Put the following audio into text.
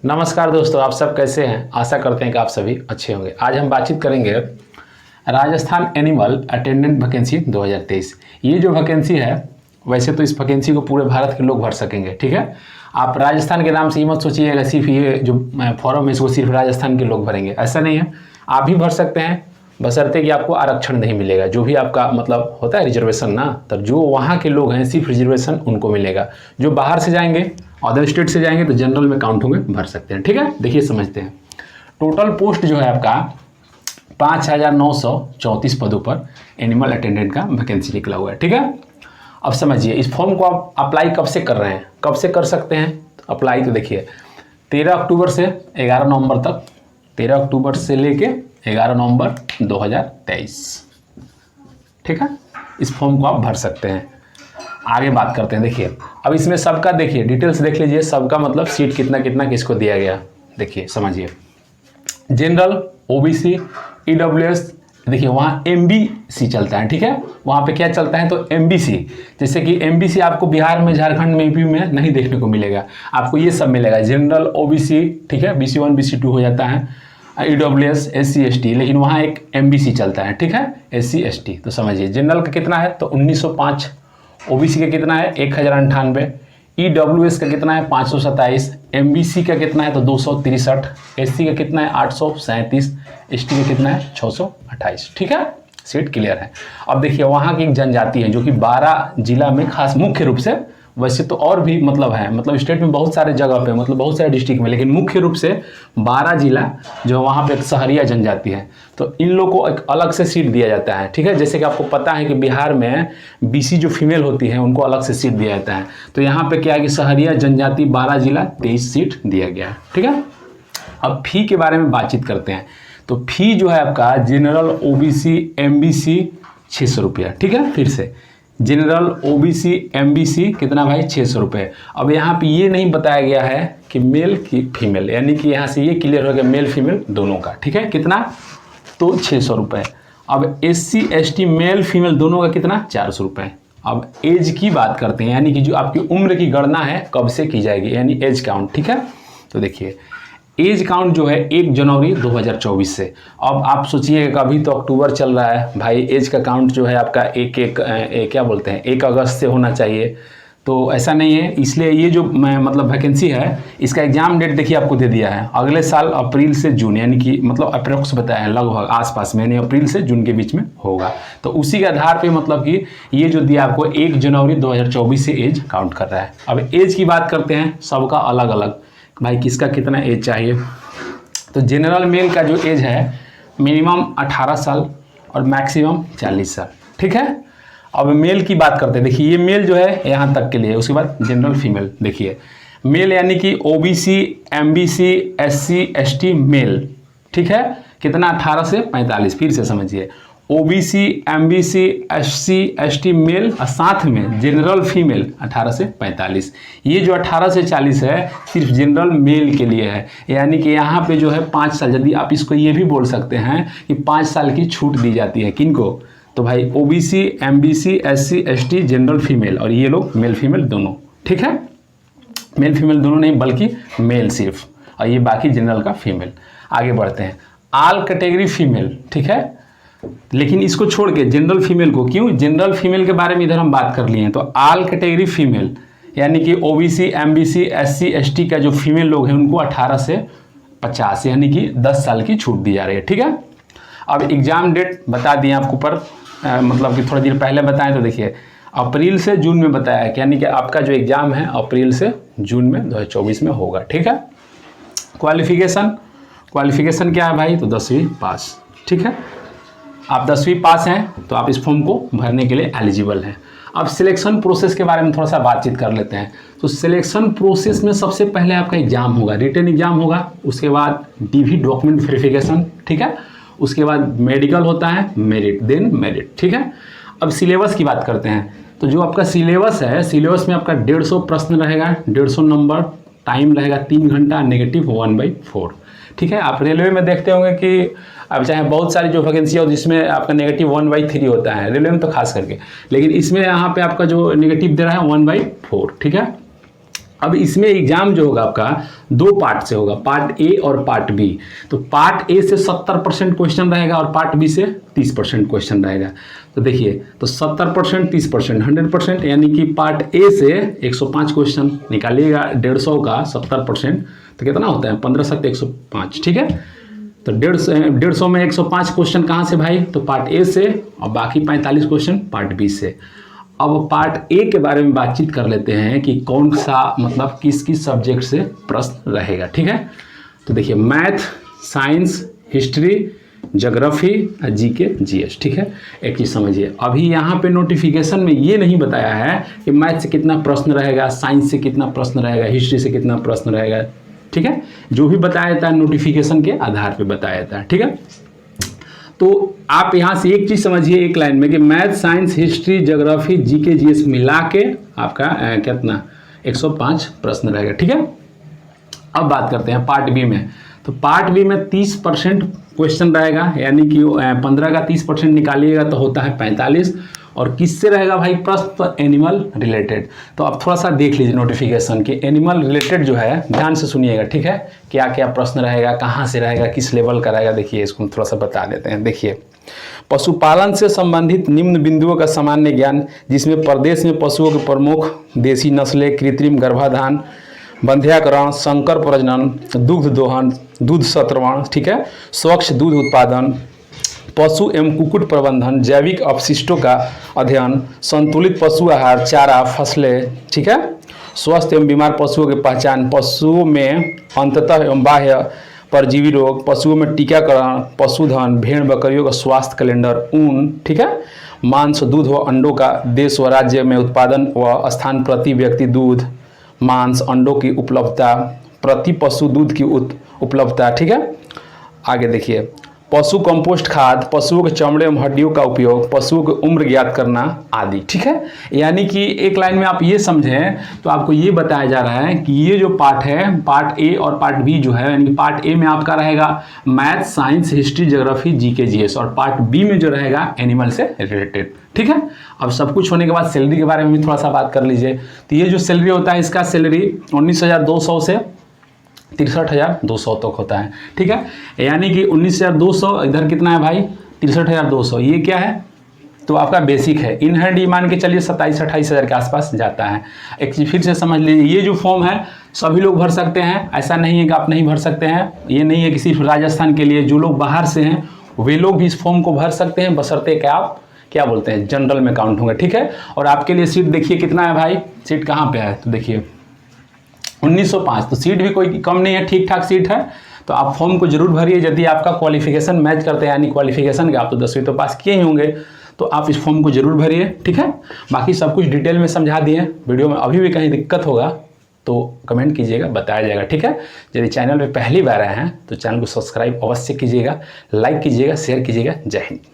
नमस्कार दोस्तों, आप सब कैसे हैं। आशा करते हैं कि आप सभी अच्छे होंगे। आज हम बातचीत करेंगे राजस्थान एनिमल अटेंडेंट वैकेंसी 2023। ये जो वैकेंसी है, वैसे तो इस वैकेंसी को पूरे भारत के लोग भर सकेंगे, ठीक है। आप राजस्थान के नाम से ये मत सोचिएगा सिर्फ ये जो फॉर्म है इसको सिर्फ राजस्थान के लोग भरेंगे, ऐसा नहीं है। आप भी भर सकते हैं, बशर्ते कि आपको आरक्षण नहीं मिलेगा। जो भी आपका मतलब होता है रिजर्वेशन ना, तो जो वहाँ के लोग हैं सिर्फ रिजर्वेशन उनको मिलेगा। जो बाहर से जाएंगे, अदर स्टेट से जाएंगे तो जनरल में काउंट होंगे, भर सकते हैं, ठीक है। देखिए समझते हैं। टोटल पोस्ट जो है आपका 5,934 पदों पर एनिमल अटेंडेंट का वैकेंसी निकला हुआ है, ठीक है। अब समझिए, इस फॉर्म को आप अप्लाई कब से कर रहे हैं, कब से कर सकते हैं अप्लाई। तो देखिए 13 अक्टूबर से 11 नवंबर तक, 13 अक्टूबर से लेके 11 नवंबर 2023, ठीक है। इस फॉर्म को आप भर सकते हैं। आगे बात करते हैं। देखिए अब इसमें सबका देखिए डिटेल्स देख लीजिए, सबका मतलब सीट कितना कितना किसको दिया गया। देखिए समझिए, जनरल, ओबीसी, ईडब्ल्यूएस, देखिए वहाँ एमबीसी चलता है, ठीक है। वहाँ पे क्या चलता है तो एमबीसी। जैसे कि एमबीसी आपको बिहार में, झारखंड में, यूपी में नहीं देखने को मिलेगा, आपको ये सब मिलेगा। जनरल, ओबीसी, ठीक है, BC1 BC2 हो जाता है, ईडब्ल्यूएस, SC ST, लेकिन वहाँ एक एमबीसी चलता है, ठीक है, SC ST। तो समझिए जनरल का कितना है तो 1905, ओबीसी का कितना है 1098, ईडब्ल्यूएस का कितना है 527, एमबीसी का कितना है तो 263, SC का कितना है 837, ST का कितना है 628, ठीक है। सीट क्लियर है। अब देखिए वहाँ की एक जनजाति है जो कि 12 जिला में खास मुख्य रूप से, वैसे तो और भी मतलब है, मतलब स्टेट में बहुत सारे जगह पे, मतलब बहुत सारे डिस्ट्रिक्ट में, लेकिन मुख्य रूप से 12 जिला जो वहाँ पे एक सहरिया जनजाति है, तो इन लोगों को एक अलग से सीट दिया जाता है, ठीक है। जैसे कि आपको पता है कि बिहार में BC जो फीमेल होती है उनको अलग से सीट दिया जाता है, तो यहाँ पे क्या है कि सहरिया जनजाति 12 जिला 23 सीट दिया गया है, ठीक है। अब फी के बारे में बातचीत करते हैं। तो फी जो है आपका जनरल, OBC, MBC 600 रुपया, ठीक है। फिर से जनरल, OBC, MBC कितना भाई 600 रुपये। अब यहाँ पे ये नहीं बताया गया है कि मेल की फीमेल, यानी कि यहाँ से ये क्लियर हो गया मेल फीमेल दोनों का, ठीक है। कितना तो 600 रुपये। अब SC ST मेल फीमेल दोनों का कितना 400 रुपये। अब एज की बात करते हैं, यानी कि जो आपकी उम्र की गणना है कब से की जाएगी, यानी एज काउंट, ठीक है। तो देखिए एज काउंट जो है 1 जनवरी 2024 से। अब आप सोचिएगा अभी तो अक्टूबर चल रहा है भाई, एज का काउंट जो है आपका क्या बोलते हैं 1 अगस्त से होना चाहिए, तो ऐसा नहीं है। इसलिए ये जो मतलब वैकेंसी है, इसका एग्जाम डेट देखिए आपको दे दिया है अगले साल अप्रैल से जून, यानी कि मतलब अप्रोक्स बताया है लगभग आसपास में, यानी अप्रैल से जून के बीच में होगा। तो उसी के आधार पे मतलब कि ये जो दिया आपको 1 जनवरी 2024 से एज काउंट कर रहा है। अब एज की बात करते हैं, सबका अलग अलग, भाई किसका कितना एज चाहिए। तो जनरल मेल का जो एज है मिनिमम 18 साल और मैक्सिमम 40 साल, ठीक है। अब मेल की बात करते हैं। देखिए ये मेल जो है यहाँ तक के लिए, उसके बाद जनरल फीमेल। देखिए मेल यानी कि OBC, MBC, SC ST male, ठीक है, कितना 18 से 45। फिर से समझिए, OBC, MBC, SC ST male और साथ में जनरल फीमेल 18 से 45। ये जो 18 से 40 है सिर्फ जनरल मेल के लिए है, यानी कि यहाँ पे जो है 5 साल, यदि आप इसको ये भी बोल सकते हैं कि 5 साल की छूट दी जाती है। किनको तो भाई OBC, MBC, SC ST general female, और ये लोग मेल फीमेल दोनों, ठीक है। मेल फीमेल दोनों नहीं बल्कि मेल सिर्फ, और ये बाकी जनरल का फीमेल। आगे बढ़ते हैं। ऑल कैटेगरी फीमेल, ठीक है, लेकिन इसको छोड़ के जनरल फीमेल को, क्यों जनरल फीमेल के बारे में इधर हम बात कर लिए हैं, तो ऑल कैटेगरी फीमेल यानी कि OBC, MBC, SC ST का जो फीमेल लोग हैं उनको 18 से 50 यानी कि 10 साल की छूट दी जा रही है, ठीक है। अब एग्जाम डेट बता दिए आपको पर मतलब कि थोड़ी देर पहले बताएं, तो देखिए अप्रैल से जून में बताया है, यानी कि आपका जो एग्जाम है अप्रैल से जून में 2024 में होगा, ठीक है। क्वालिफिकेशन क्या है भाई तो 10वीं पास, ठीक है। आप 10वीं पास हैं तो आप इस फॉर्म को भरने के लिए एलिजिबल हैं। अब सिलेक्शन प्रोसेस के बारे में थोड़ा सा बातचीत कर लेते हैं। तो सिलेक्शन प्रोसेस में सबसे पहले आपका एग्जाम होगा, रिटन एग्जाम होगा, उसके बाद DV डॉक्यूमेंट वेरिफिकेशन, ठीक है, उसके बाद मेडिकल होता है, मेरिट, देन मेरिट, ठीक है। अब सिलेबस की बात करते हैं। तो जो आपका सिलेबस है, सिलेबस में आपका 150 प्रश्न रहेगा, 150 नंबर, टाइम रहेगा 3 घंटा, नेगेटिव 1/4, ठीक है। आप रेलवे में देखते होंगे कि अब चाहे बहुत सारी जो वैकेंसी हो जिसमें आपका नेगेटिव 1/3 होता है, रेलवे में तो खास करके, लेकिन इसमें यहाँ पे आपका जो नेगेटिव दे रहा है 1/4, ठीक है। अब इसमें एग्जाम जो होगा आपका 2 पार्ट से होगा, पार्ट ए और पार्ट बी। तो पार्ट ए से 70% क्वेश्चन रहेगा और पार्ट बी से 30% क्वेश्चन रहेगा। तो देखिए, तो 70% 30% 100%, यानी कि पार्ट ए से 105 क्वेश्चन निकालिएगा 150 का 70%, तो कितना होता है 15 7 105, ठीक है। तो 150 में 105 क्वेश्चन कहाँ से भाई, तो पार्ट ए से, और बाकी 45 क्वेश्चन पार्ट बी से। अब पार्ट ए के बारे में बातचीत कर लेते हैं कि कौन सा मतलब किस किस सब्जेक्ट से प्रश्न रहेगा, ठीक है। तो देखिए, math, science, history, geography, GK, GS, ठीक है। एक चीज़ समझिए, अभी यहाँ पे नोटिफिकेशन में ये नहीं बताया है कि मैथ से कितना प्रश्न रहेगा, साइंस से कितना प्रश्न रहेगा, हिस्ट्री से कितना प्रश्न रहेगा, ठीक है। जो भी बताया जाता है नोटिफिकेशन के आधार पर बताया जाता है, ठीक है। तो आप यहाँ से एक चीज़ समझिए एक लाइन में कि math, science, history, geography, GK, GS मिला के आपका कितना 105 प्रश्न रहेगा, ठीक है। अब बात करते हैं पार्ट बी में। तो पार्ट बी में 30% क्वेश्चन रहेगा, यानी कि 15 का 30% निकालिएगा तो होता है 45। और किससे रहेगा भाई प्रश्न, तो एनिमल रिलेटेड। तो आप थोड़ा सा देख लीजिए नोटिफिकेशन कि एनिमल रिलेटेड जो है ध्यान से सुनिएगा, ठीक है। क्या क्या प्रश्न रहेगा, कहाँ से रहेगा, किस लेवल का रहेगा, देखिए इसको थोड़ा सा बता देते हैं। देखिए, पशुपालन से संबंधित निम्न बिंदुओं का सामान्य ज्ञान, जिसमें प्रदेश में पशुओं के प्रमुख देसी नस्लें, कृत्रिम गर्भाधान, बंध्याकरण, संकर प्रजनन, दुग्ध दोहन, दूध संतरण, ठीक है, स्वच्छ दूध उत्पादन, पशु एवं कुक्कुट प्रबंधन, जैविक अपशिष्टों का अध्ययन, संतुलित पशु आहार, चारा, फसलें, ठीक है, स्वस्थ एवं बीमार पशुओं की पहचान, पशुओं में अंततः एवं बाह्य परजीवी रोग, पशुओं में टीकाकरण, पशुधन, भेड़ बकरियों का स्वास्थ्य कैलेंडर, ऊन, ठीक है, मांस, दूध व अंडों का देश व राज्य में उत्पादन व स्थान प्रति व्यक्ति दूध, मांस, अंडों की उपलब्धता, प्रति पशु दूध की उपलब्धता, ठीक है। आगे देखिए, पशु कंपोस्ट खाद, पशुओं के चमड़े एवं हड्डियों का उपयोग, पशुओं की उम्र ज्ञात करना आदि, ठीक है। यानी कि एक लाइन में आप ये समझें तो आपको ये बताया जा रहा है कि ये जो पार्ट है, पार्ट ए और पार्ट बी जो है, यानी कि पार्ट ए में आपका रहेगा math, science, history, geography, GK, GS, और पार्ट बी में जो रहेगा एनिमल से रिलेटेड, ठीक है। अब सब कुछ होने के बाद सैलरी के बारे में भी थोड़ा सा बात कर लीजिए। तो ये जो सैलरी होता है, इसका सैलरी 19,200 से 63,200 तक होता है, ठीक है। यानी कि 19,200, इधर कितना है भाई 63,200, ये क्या है, तो आपका बेसिक है। इन हैंड ये मान के चलिए 27-28 हज़ार के आसपास जाता है। एक चीज़ फिर से समझ लीजिए, ये जो फॉर्म है सभी लोग भर सकते हैं, ऐसा नहीं है कि आप नहीं भर सकते हैं। ये नहीं है कि सिर्फ राजस्थान के लिए, जो लोग बाहर से हैं वे लोग भी इस फॉर्म को भर सकते हैं, बशर्ते कि आप क्या बोलते हैं जनरल में काउंट होंगे, ठीक है। और आपके लिए सीट देखिए कितना है भाई, सीट कहाँ पे है, तो देखिए 1905, तो सीट भी कोई कम नहीं है, ठीक ठाक सीट है। तो आप फॉर्म को जरूर भरिए, यदि आपका क्वालिफिकेशन मैच करते हैं, यानी क्वालिफिकेशन के आप तो 10वीं तो पास किए ही होंगे, तो आप इस फॉर्म को जरूर भरिए, ठीक है। बाकी सब कुछ डिटेल में समझा दिए। वीडियो में अभी भी कहीं दिक्कत होगा तो कमेंट कीजिएगा, बताया जाएगा, ठीक है। यदि चैनल पे पहली बार आए हैं तो चैनल को सब्सक्राइब अवश्य कीजिएगा, लाइक कीजिएगा, शेयर कीजिएगा। जय हिंद।